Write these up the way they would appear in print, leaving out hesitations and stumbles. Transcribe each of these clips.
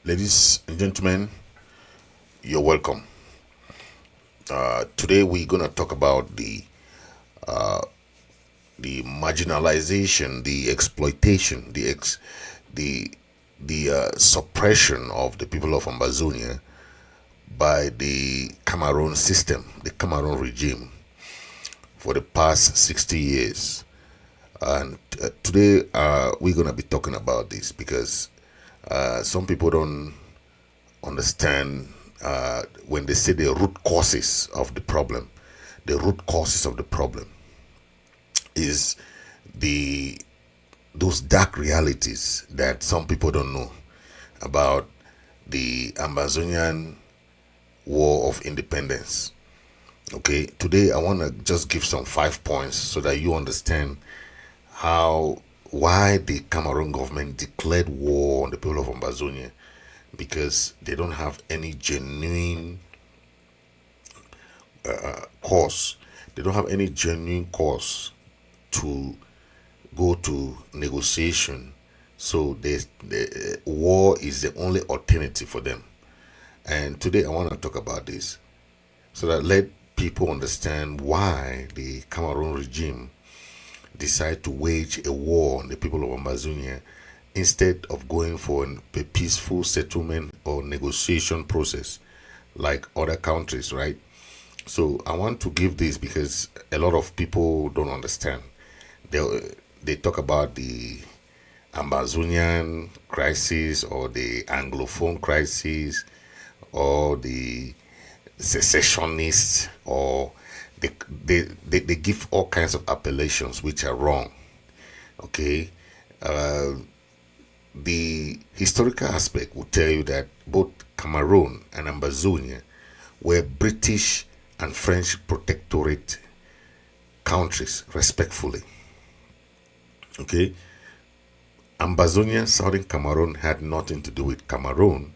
Ladies and gentlemen, you're welcome. Today we're gonna talk about the marginalization, the exploitation, the suppression of the people of Ambazonia by the Cameroon system, the Cameroon regime, for the past 60 years. And today we're gonna be talking about this because some people don't understand when they say the root causes of the problem. The root causes of the problem is the those dark realities that some people don't know about the Ambazonian War of Independence. Okay, today I want to just give some 5 points so that you understand how why the Cameroon government declared war on the people of Ambazonia, because they don't have any genuine cause. They don't have any genuine cause to go to negotiation. So the war is the only alternative for them. And today I want to talk about this so that let people understand why the Cameroon regime decide to wage a war on the people of Ambazonia instead of going for a peaceful settlement or negotiation process like other countries, right? So I want to give this because a lot of people don't understand. They talk about the Ambazonian crisis or the Anglophone crisis or the secessionists, or they give all kinds of appellations which are wrong. Okay, uh, the historical aspect will tell you that both Cameroon and Ambazonia were British and French protectorate countries, respectfully. Okay, Ambazonia, Southern Cameroon had nothing to do with Cameroon.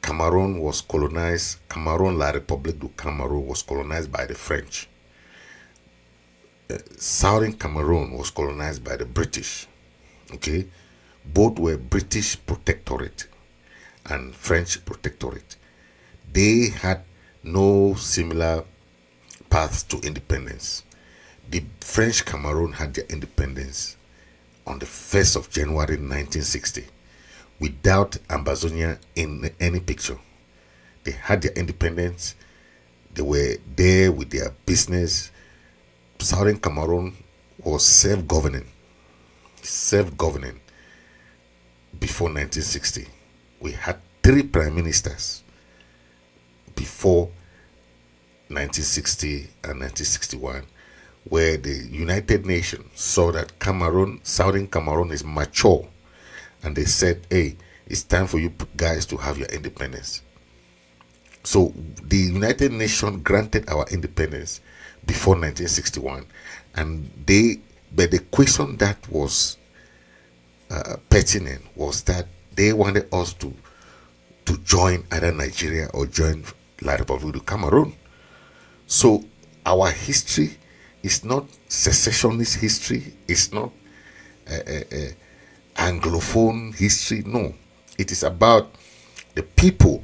Cameroon was colonized. Cameroon, La République du Cameroon, was colonized by the French. Southern Cameroon was colonized by the British. Okay, both were British protectorate and French protectorate. They had no similar path to independence. The French Cameroon had their independence on the 1st of January 1960 without Ambazonia in any picture. They had their independence, they were there with their business. Southern Cameroon was self-governing before 1960. We had three prime ministers before 1960 and 1961, where the United Nations saw that Southern Cameroon is mature, and they said, hey, it's time for you guys to have your independence. So the United Nations granted our independence before 1961, but the question that was pertinent was that they wanted us to join either Nigeria or join La Republic of Cameroon. So our history is not secessionist history. It's not Anglophone history. No, it is about the people,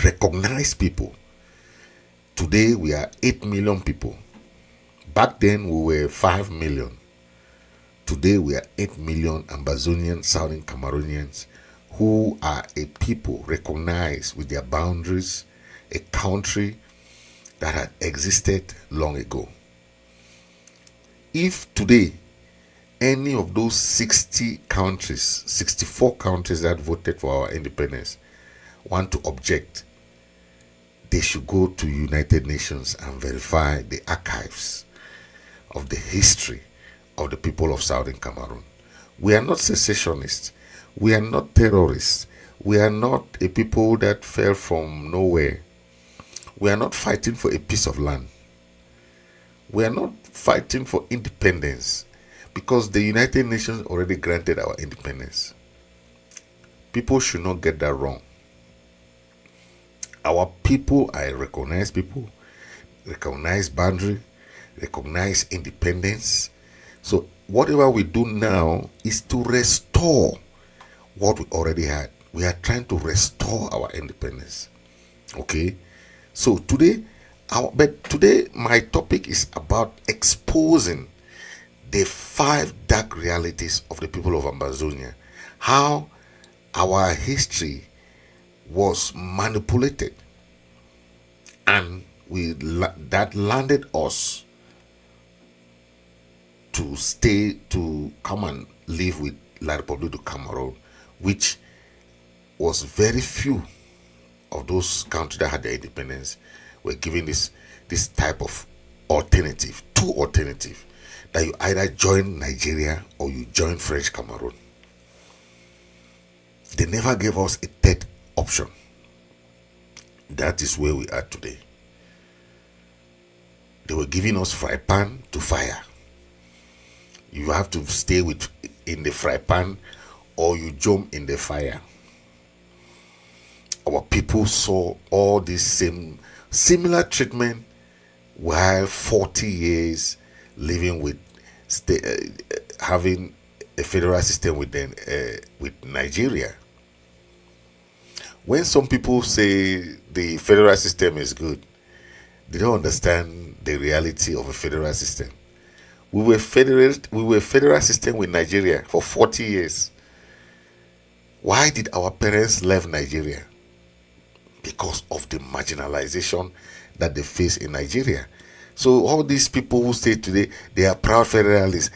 recognized people. Today we are 8 million people. Back then we were 5 million. Today we are 8 million Ambazonian Southern Cameroonians who are a people recognized with their boundaries, a country that had existed long ago. If today any of those 64 countries that voted for our independence want to object, they should go to United Nations and verify the archives of the history of the people of Southern Cameroon. We are not secessionists. We are not terrorists. We are not a people that fell from nowhere. We are not fighting for a piece of land. We are not fighting for independence because the United Nations already granted our independence. People should not get that wrong. Our people are recognized people, recognize boundary, recognize independence. So whatever we do now is to restore what we already had. We are trying to restore our independence. Okay, so today my topic is about exposing the 5 dark realities of the people of Ambazonia. How our history was manipulated, and that landed us to come and live with La République du Cameroon, which was very few of those countries that had their independence were given this type of alternative, two alternative, that you either join Nigeria or you join French Cameroon. They never gave us a third option. That is where we are today. They were giving us fry pan to fire. You have to stay in the fry pan or you jump in the fire. Our people saw all this similar treatment while 40 years living with having a federal system with Nigeria. When some people say the federal system is good, they don't understand the reality of a federal system. We were federal system with Nigeria for 40 years. Why did our parents leave Nigeria? Because of the marginalization that they face in Nigeria. So all these people who say today they are proud federalists,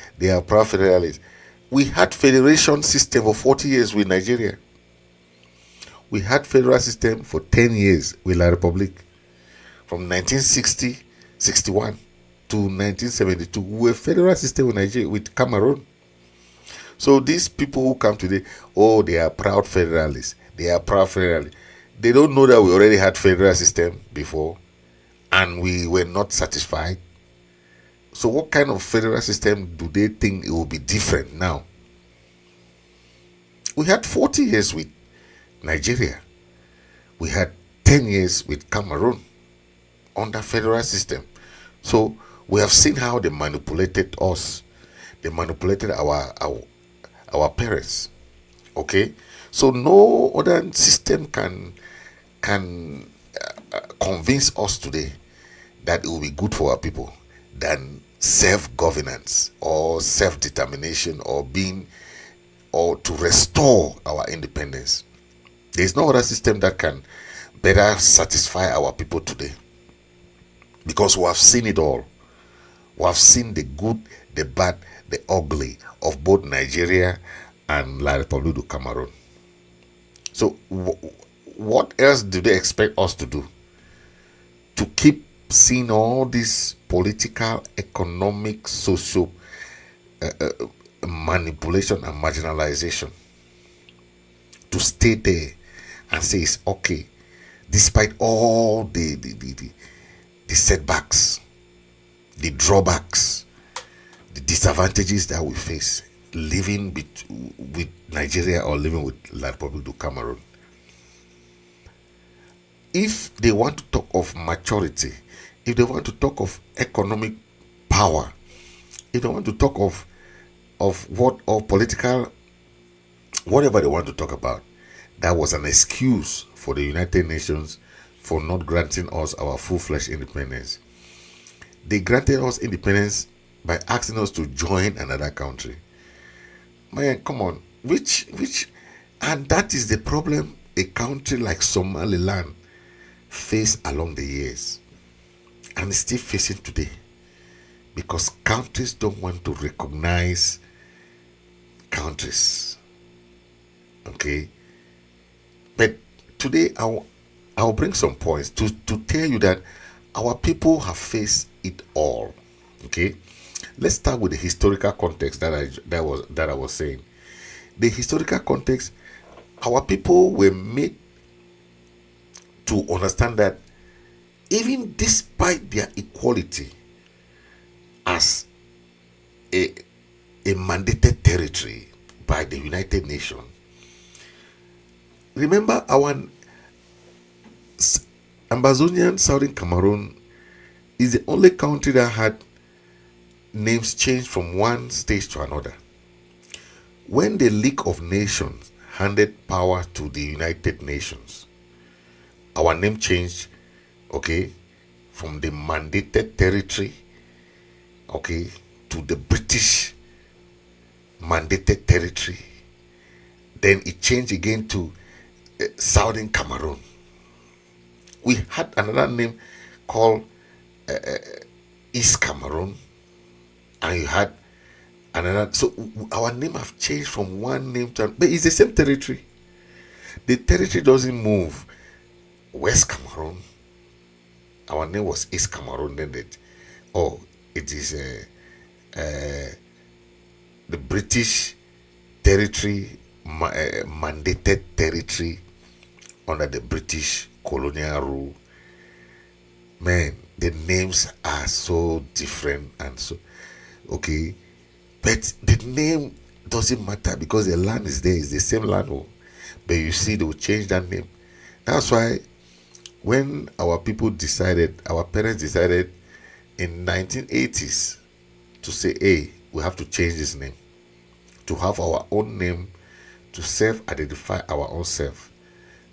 we had federation system for 40 years with Nigeria. We had federal system for 10 years with La République. From 1960-61 to 1972, we were federal system with Nigeria, with Cameroon. So these people who come today, oh, they are proud federalists. They don't know that we already had federal system before and we were not satisfied. So what kind of federal system do they think it will be different now? We had 40 years with Nigeria. We had 10 years with Cameroon under federal system. So we have seen how they manipulated us. They manipulated our parents. Okay? So no other system can convince us today that it will be good for our people than self-governance or self-determination or to restore our independence. There is no other system that can better satisfy our people today, because we have seen it all. We have seen the good, the bad, the ugly of both Nigeria and La République du Cameroon. So what else do they expect us to do? To keep seeing all this political, economic, social manipulation and marginalization? To stay there and say it's okay, despite all the setbacks, the drawbacks, the disadvantages that we face living with Nigeria or living with La République du Cameroon. If they want to talk of maturity, if they want to talk of economic power, if they want to talk of political, whatever they want to talk about, that was an excuse for the United Nations for not granting us our full-fledged independence. They granted us independence by asking us to join another country. Man, come on, and that is the problem a country like Somaliland faced along the years and is still facing today, because countries don't want to recognize countries. Okay, but today I'll bring some points to tell you that our people have faced it all. Okay, let's start with the historical context that I was saying. The historical context, our people were made to understand that even despite their equality as a mandated territory by the United Nations, remember our Ambazonian Southern Cameroon is the only country that had names changed from one stage to another. When the League of Nations handed power to the United Nations. Our name changed, okay, from the mandated territory, okay, to the British mandated territory. Then it changed again to Southern Cameroon. We had another name called East Cameroon, and you had another. So our name have changed from one name to another, but it's the same territory. The territory doesn't move. West Cameroon, our name was East Cameroon. Then it is the British territory, mandated territory under the British colonial rule. Man, the names are so different and so okay, but the name doesn't matter because the land is there, it's the same land. But you see, they will change that name. That's why when our parents decided in 1980s to say, hey, we have to change this name, to have our own name, to self-identify our own self,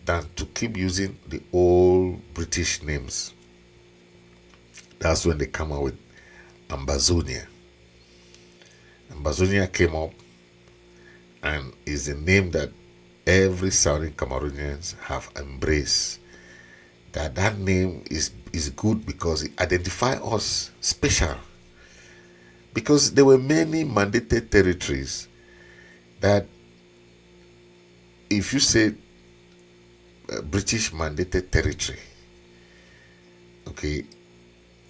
than to keep using the old British names. That's when they come out with Ambazonia. Ambazonia came up and is a name that every Southern Cameroonians have embraced. That name is good because it identifies us special. Because there were many mandated territories that if you say British mandated territory, okay,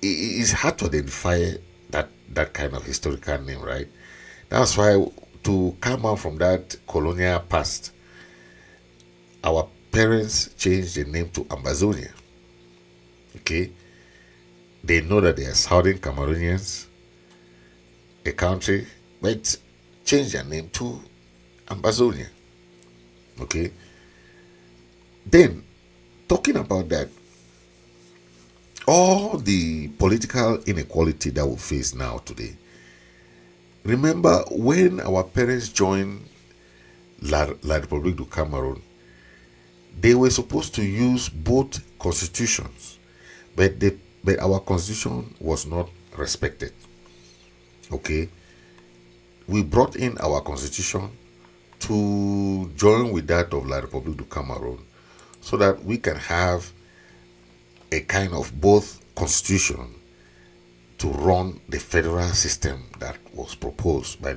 it is hard to identify that kind of historical name, right? That's why to come out from that colonial past, our parents changed the name to Ambazonia. Okay, they know that they are Southern Cameroonians, a country, but change their name to Ambazonia. Okay, then talking about that, all the political inequality that we face now today. Remember when our parents joined La République du Cameroon, they were supposed to use both constitutions, but our constitution was not respected. Okay, we brought in our constitution to join with that of La République du Cameroon, so that we can have a kind of both constitution to run the federal system that was proposed by